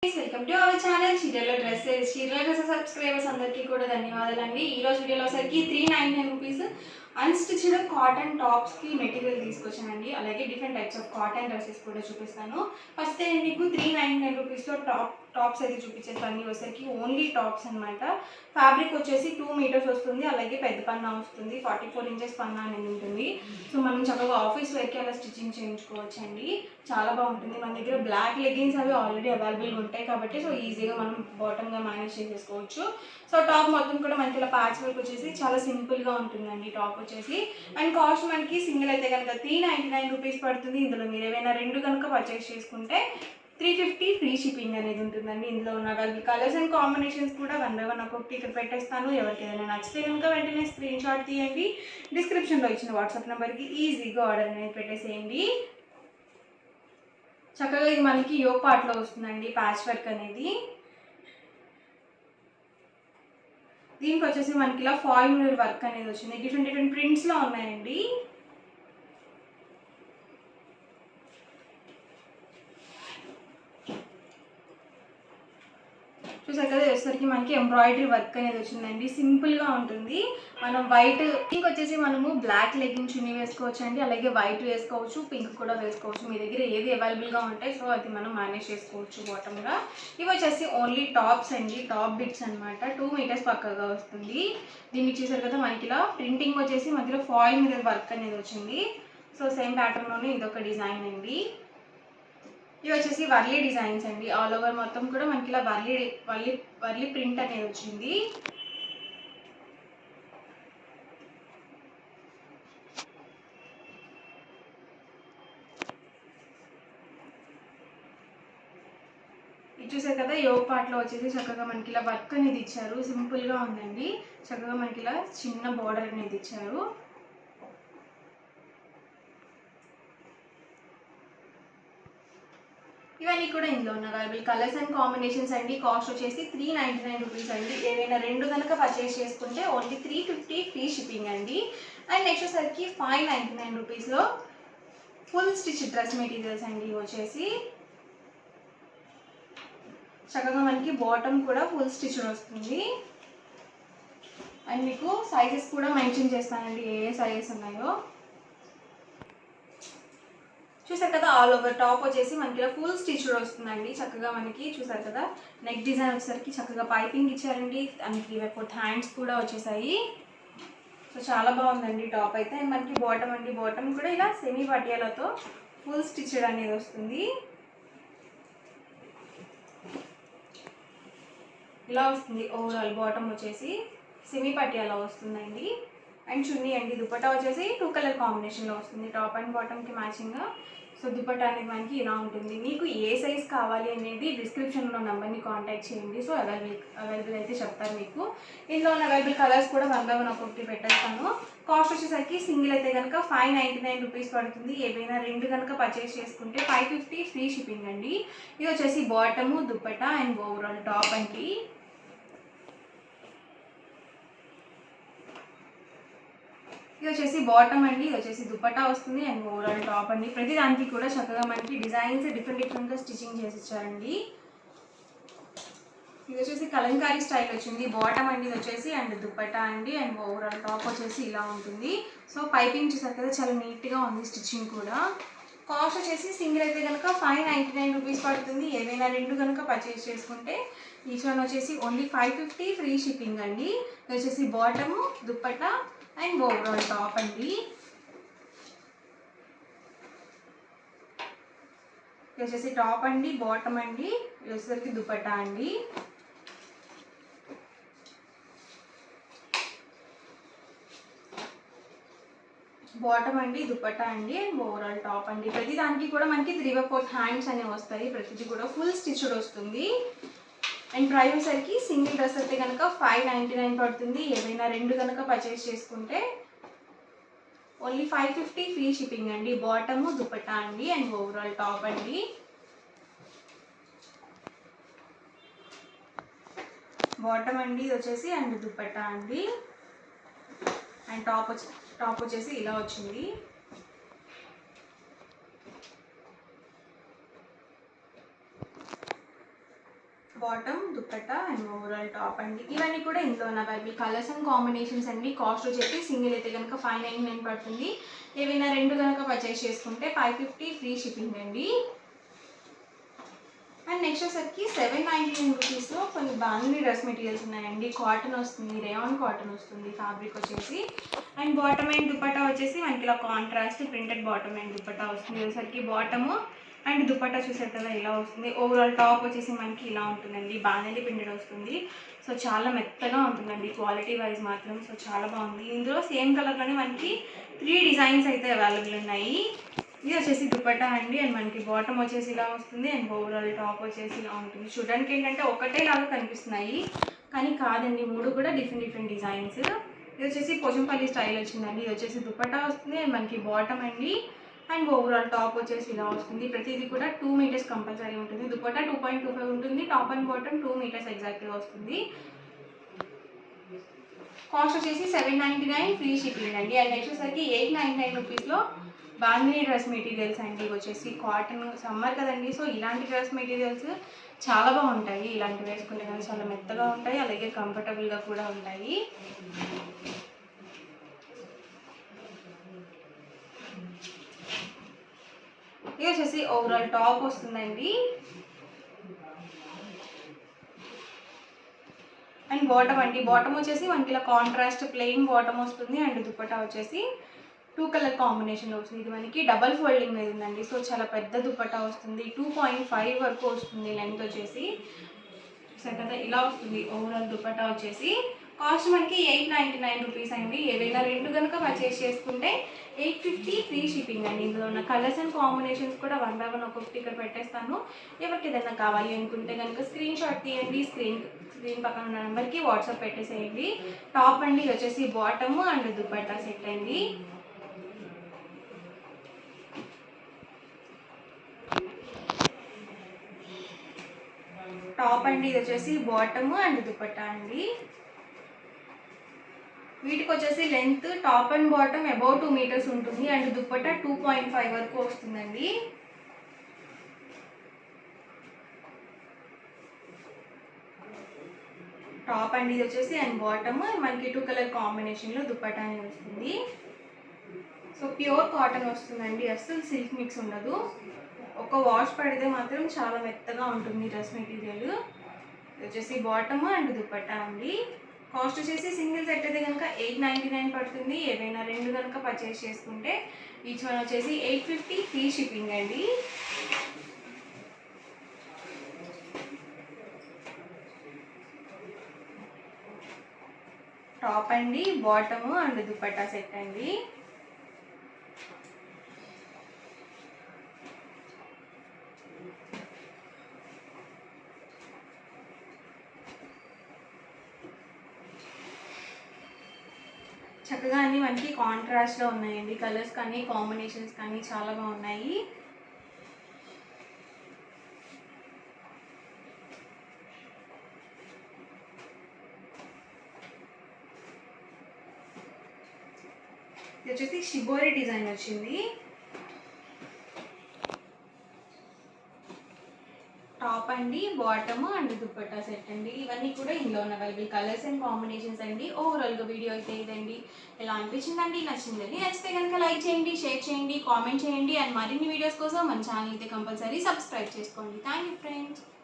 Welcome to our channel చీరల dresses subscribers అందరికీ కూడా ధన్యవాదాలండి. ఈ రోజు వీడియోలో వచ్చరికి 399 రూపీస్ అన్స్టిచ్డ్ కాటన్ టాప్స్కి మెటీరియల్ తీసుకొచ్చానండి. అలాగే different types of cotton dresses కూడా చూపిస్తాను. ఫస్ట్ నేను మీకు 399 రూపీస్లో టాప్స్ అయితే చూపించేస్తాను. అన్నీ వచ్చరికి ఓన్లీ టాప్స్ అనమాట. ఫ్యాబ్రిక్ వచ్చేసి 2 మీటర్స్ వస్తుంది. అలాగే పెద్ద పన్నా వస్తుంది, 44 ఇంచెస్ పన్నా అనేది ఉంటుంది. సో మనం చక్కగా ఆఫీస్ వేర్కి అలా స్టిచ్చింగ్ చేయించుకోవచ్చండి. చాలా బాగుంటుంది. మన దగ్గర బ్లాక్ లెగ్గిన్స్ అవి ఆల్రెడీ అవైలబుల్గా ఉంటాయి కాబట్టి సో ఈజీగా మనం బాటమ్గా మేనేజ్ చేసేసుకోవచ్చు. సో టాప్ మొత్తం కూడా మనకి ఇలా ప్యాచ్ వర్క్ వచ్చేసి చాలా సింపుల్గా ఉంటుందండి టాప్ వచ్చేసి. అండ్ కాస్ట్ మనకి సింగిల్ అయితే కనుక 399 రూపీస్ పడుతుంది. ఇందులో మీరు ఏవైనా రెండు కనుక పర్చేస్ చేసుకుంటే 350 ఫ్రీ షిప్పింగ్ అనేది ఉంటుందండి. ఇందులో ఉన్న అవైలబుల్ కలర్స్ అండ్ కాంబినేషన్స్ కూడా 1 by 1 ఒక్కొక్కటి ఇక్కడ పెట్టేస్తాను. ఎవరికి ఏదైనా నచ్చితే కనుక వెంటనే స్క్రీన్ షాట్ తీయండి. డిస్క్రిప్షన్లో ఇచ్చిన వాట్సాప్ నెంబర్కి ఈజీగా ఆర్డర్ అనేది పెట్టేసేయండి. చక్కగా ఇది మనకి యోగ్ పార్ట్లో వస్తుందండి ప్యాచ్ వర్క్ అనేది. దీనికి వచ్చేసి మనకి ఇలా ఫాయిల్ మిర్రర్ వర్క్ అనేది వచ్చింది. డిఫరెంట్ ప్రింట్స్లో ఉన్నాయండి. చూసారు కదా, వచ్చేసరికి మనకి ఎంబ్రాయిడరీ వర్క్ అనేది వచ్చిందండి. సింపుల్గా ఉంటుంది. మనం వైట్ పింక్ వచ్చేసి మనము బ్లాక్ లెగ్గింగ్ చున్నీ వేసుకోవచ్చు అండి. అలాగే వైట్ వేసుకోవచ్చు, పింక్ కూడా వేసుకోవచ్చు. మీ దగ్గర ఏది అవైలబుల్గా ఉంటాయి సో అది మనం మేనేజ్ చేసుకోవచ్చు బాటమ్గా. ఇవి వచ్చేసి ఓన్లీ టాప్స్ అండి, టాప్ బిట్స్ అనమాట. 2 మీటర్స్ పక్కగా వస్తుంది. దీనికి చూసారు కదా మనకి ఇలా ప్రింటింగ్ వచ్చేసి మధ్యలో ఫాయిల్ మిర్రర్ వర్క్ అనేది వచ్చింది. సో సేమ్ ప్యాటర్న్లోనే ఇదొక డిజైన్ అండి. ఇవి వచ్చేసి వర్లీ డిజైన్స్ అండి. ఆల్ ఓవర్ మొత్తం కూడా మనకి ఇలా వర్లీ ప్రింట్ అనేది వచ్చింది. ఇది చూసారు కదా, యోగ్ పార్ట్లో వచ్చేసి చక్కగా మనకి ఇలా వర్క్ అనేది ఇచ్చారు. సింపుల్గా ఉందండి. చక్కగా మనకి ఇలా చిన్న బార్డర్ అనేది ఇచ్చారు. ఇవన్నీ కూడా ఇందులో ఉన్న అవైలబుల్ కలర్స్ అండ్ కాంబినేషన్స్ అండి. కాస్ట్ వచ్చేసి 399 రూపీస్ అండి. ఏవైనా రెండు కనుక పర్చేస్ చేసుకుంటే ఓన్లీ 350 ఫ్రీ షిప్పింగ్ అండి. అండ్ నెక్స్ట్ వచ్చేసరికి 599 రూపీస్లో ఫుల్ స్టిచ్ డ్రెస్ మెటీరియల్స్ అండి. వచ్చేసి చక్కగా మనకి బాటమ్ కూడా ఫుల్ స్టిచ్ వస్తుంది. అండ్ మీకు సైజెస్ కూడా మెన్షన్ చేస్తానండి, ఏ సైజెస్ ఉన్నాయో. చూసారు కదా, ఆల్ ఓవర్ టాప్ వచ్చేసి మనకి ఇలా ఫుల్ స్టిచ్ వస్తుందండి. చక్కగా మనకి చూసారు కదా, నెక్ డిజైన్ వచ్చేసరికి చక్కగా పైపింగ్ ఇచ్చారండి. అండ్ 3/4 హ్యాండ్స్ కూడా వచ్చేసాయి. సో చాలా బాగుందండి టాప్ అయితే. మనకి బాటమ్ అండి, బాటమ్ కూడా ఇలా సెమీ పటియాలతో ఫుల్ స్టిచ్ అనేది వస్తుంది. ఇలా వస్తుంది ఓవరాల్ బాటమ్ వచ్చేసి సెమీ పటియాలా వస్తుందండి. అండ్ చున్నీ అండి, దుపట్టా వచ్చేసి 2 కలర్ కాంబినేషన్లో వస్తుంది టాప్ అండ్ బాటమ్కి మ్యాచింగ్గా. సో దుపట్టా అనేది మనకి ఇలా ఉంటుంది. మీకు ఏ సైజ్ కావాలి అనేది డిస్క్రిప్షన్లో నెంబర్ని కాంటాక్ట్ చేయండి. సో అవైలబుల్ అయితే చెప్తారు మీకు. ఇందులో ఉన్న అవైలబుల్ కలర్స్ కూడా 1 by 1 ఒక్కొక్కటి పెట్టేస్తాను. కాస్ట్ వచ్చేసరికి సింగిల్ అయితే కనుక 599 రూపీస్ పడుతుంది. ఏవైనా రెండు కనుక పర్చేస్ చేసుకుంటే 550 ఫ్రీ షిప్పింగ్ అండి. ఇది వచ్చేసి bottom, dupatta and overall top అండి. ఇది వచ్చేసి బాటమ్ అండి, ఇది వచ్చేసి దుపట్టా వస్తుంది అండ్ ఓవరాల్ టాప్ అండి. ప్రతి దానికి కూడా చక్కగా మనకి డిజైన్స్ డిఫరెంట్గా స్టిచ్చింగ్ చేసి ఇచ్చారండి. ఇది వచ్చేసి కలంకారీ స్టైల్ వచ్చింది. బాటమ్ అండి ఇది వచ్చేసి అండ్ దుపట్టా అండి. అండ్ ఓవరాల్ టాప్ వచ్చేసి ఇలా ఉంటుంది. సో పైపింగ్ చూసారు కదా, చాలా నీట్గా ఉంది స్టిచ్చింగ్ కూడా. కాస్ట్ వచ్చేసి సింగిల్ అయితే కనుక 599 రూపీస్ పడుతుంది. ఏవైనా రెండు కనుక పర్చేస్ చేసుకుంటే ఈచ్ వన్ వచ్చేసి ఓన్లీ 550 ఫ్రీ షిప్పింగ్ అండి. ఇది వచ్చేసి bottom, dupatta and overall top అండి. ఇది వచ్చేసి టాప్ అండి, బాటమ్ అండి, ఇది వచ్చేసరికి దుపట్టా అండి. బాటమ్ అండి, దుపట్టా అండి అండ్ ఓవరాల్ టాప్ అండి. ప్రతి దానికి కూడా మనకి 3/4 హ్యాండ్స్ అనేవి వస్తాయి. ప్రతిదీ కూడా ఫుల్ స్టిచ్డ్ వస్తుంది. అండ్ ప్రైస్ వచ్చేసరికి సింగిల్ డ్రెస్ అయితే కనుక 599 పడుతుంది. ఏవైనా రెండు కనుక పర్చేస్ చేసుకుంటే ఓన్లీ 550 ఫ్రీ షిప్పింగ్ అండి. బాటము, దుపట్టా అండి అండ్ ఓవరాల్ టాప్ అండి. బాటమ్ అండి ఇది వచ్చేసి అండ్ దుపట్టా అండి. అండ్ టాప్ వచ్చేసి ఇలా వచ్చింది. Bottom dupatta and overall top అండి. ఇవన్నీ కూడా ఇందులో ఉన్న అవైలబుల్ కలర్స్ అండ్ కాంబినేషన్స్ అండి. కాస్ట్ వచ్చేసి సింగిల్ అయితే కనుక 599 పడుతుంది. ఏవైనా రెండు కనుక పర్చేస్ చేసుకుంటే 550 ఫ్రీ షిప్పింగ్ అండి. అండ్ నెక్స్ట్ వచ్చేసరికి 799 రూపీస్లో కొన్ని బాగుంది డ్రెస్ మెటీరియల్స్ ఉన్నాయండి. కాటన్ వస్తుంది, రేయాన్ కాటన్ వస్తుంది ఫ్యాబ్రిక్ వచ్చేసి. అండ్ బాటమ్ అండ్ దుపట్టా వచ్చేసి మనకి ఇలా contrast printed bottom and dupatta వస్తుంది. వచ్చేసరికి బాటము అండ్ దుపట్టా చూసారు కదా ఇలా వస్తుంది. ఓవరాల్ టాప్ వచ్చేసి మనకి ఇలా ఉంటుందండి. బాగానే ప్రింటెడ్ వస్తుంది. సో చాలా మెత్తగా ఉంటుందండి క్వాలిటీ వైజ్ మాత్రం. సో చాలా బాగుంది. ఇందులో సేమ్ కలర్లోనే మనకి 3 డిజైన్స్ అయితే అవైలబుల్ ఉన్నాయి. ఇది వచ్చేసి దుపట్టా అండి. అండ్ మనకి బాటమ్ వచ్చేసి ఇలా వస్తుంది అండ్ ఓవరాల్ టాప్ వచ్చేసి ఇలా ఉంటుంది. చూడడానికి ఏంటంటే ఒకటే లాగా కనిపిస్తున్నాయి కానీ కాదండి, 3 కూడా డిఫరెంట్ డిజైన్స్. ఇది వచ్చేసి పోచంపల్లి స్టైల్ వచ్చిందండి. ఇది వచ్చేసి దుపట్టా వస్తుంది అండ్ మనకి బాటమ్ అండి. అండ్ ఓవరాల్ టాప్ వచ్చేసి ఇలా వస్తుంది. ప్రతిదీ కూడా 2 మీటర్స్ కంపల్సరీ ఉంటుంది. దుపట్టా 2.25 ఉంటుంది. టాప్ అండ్ బాటమ్ 2 మీటర్స్ ఎగ్జాక్ట్గా వస్తుంది. కాస్ట్ వచ్చేసి 799 ఫ్రీ షిప్పింగ్ అండి. అండ్ నెక్స్ట్ వచ్చేసరికి 899 రూపీస్లో బాందినీ డ్రెస్ మెటీరియల్స్ అండి. ఇవి వచ్చేసి కాటన్, సమ్మర్ కదండి. సో ఇలాంటి డ్రెస్ మెటీరియల్స్ చాలా బాగుంటాయి. ఇలాంటివి వేసుకునే కానీ చాలా మెత్తగా ఉంటాయి, అలాగే కంఫర్టబుల్గా కూడా ఉంటాయి. ఇది వచ్చేసి ఓవరాల్ టాప్ వస్తుందండి. అండ్ బాటమ్ అండి. బాటమ్ వచ్చేసి మనకి ఇలా కాంట్రాస్ట్ ప్లెయిన్ బాటమ్ వస్తుంది. అండ్ దుపట్టా వచ్చేసి 2 కలర్ కాంబినేషన్ వస్తుంది. ఇది మనకి డబల్ ఫోల్డింగ్ మీద ఉందండి. సో చాలా పెద్ద దుపట్టా వస్తుంది. 2.5 వరకు వస్తుంది లెంత్ వచ్చేసి. సరే కదా ఇలా వస్తుంది ఓవరాల్ దుపట్టా వచ్చేసి. కాస్ట్ మనకి 899 రూపీస్ అండి. ఏవైనా రెండు కనుక పర్చేస్ చేసుకుంటే 850 ఫ్రీ షిప్పింగ్ అండి. ఇందులో ఉన్న కలర్స్ అండ్ కాంబినేషన్స్ కూడా 1 by 1 ఒక్కొక్కటి ఇక్కడ పెట్టేస్తాను. ఎవరికి ఏదైనా కావాలి అనుకుంటే కనుక స్క్రీన్ షాట్ తీయండి. స్క్రీన్ పక్కన ఉన్న నెంబర్కి వాట్సాప్ పెట్టేసేయండి. టాప్ అండి. ఇది వచ్చేసి బాటమ్ అండ్ దుపట్టా సెట్ అండి. టాప్ అండి. ఇది వచ్చేసి బాటమ్ అండ్ దుపట్టా అండి. వీటికి వచ్చేసి length top and bottom above 2 metres ఉంటుంది. అండ్ దుపట్టా 2.5 వరకు వస్తుందండి. టాప్ అండి. ఇది వచ్చేసి అండ్ బాటమ్ మనకి 2 కలర్ కాంబినేషన్లో దుపట్టా అనేది వస్తుంది. సో ప్యూర్ కాటన్ వస్తుందండి. అస్సలు సిల్క్ మిక్స్ ఉండదు. ఒక వాష్ పడితే మాత్రం చాలా మెత్తగా ఉంటుంది డ్రెస్ మెటీరియల్. ఇది వచ్చేసి బాటమ్ అండ్ దుపట్టా అండి. కాస్ట్ వచ్చేసి సింగిల్ సెట్ అయితే కనుక 899 పడుతుంది. ఏవైనా రెండు కనుక పర్చేస్ చేసుకుంటే ఈచ్ వన్ వచ్చేసి 850 ఫ్రీ షిప్పింగ్ అండి. టాప్ అండి, బాటమ్ అండ్ దుపట్టా సెట్ అండి. చక్కగా అన్నీ మనకి కాంట్రాస్ట్లో ఉన్నాయండి. కలర్స్ కానీ కాంబినేషన్స్ కానీ చాలా బాగున్నాయి. ఇది వచ్చేసి షిబోరి డిజైన్ వచ్చింది. టాప్ అండి, బాటమ్ అండ్ దుపట్టా సెట్ అండి. ఇవన్నీ కూడా ఇందులో ఉన్న అవైలబుల్ కలర్స్ అండ్ కాంబినేషన్స్ అండి. ఓవరాల్గా వీడియో అయితే ఇదండి. ఎలా అనిపించిందండి? నచ్చిందండి? నచ్చితే కనుక లైక్ చేయండి, షేర్ చేయండి, కామెంట్ చేయండి. అండ్ మరిన్ని వీడియోస్ కోసం మన ఛానల్ అయితే కంపల్సరీ సబ్స్క్రైబ్ చేసుకోండి. Thank you friends.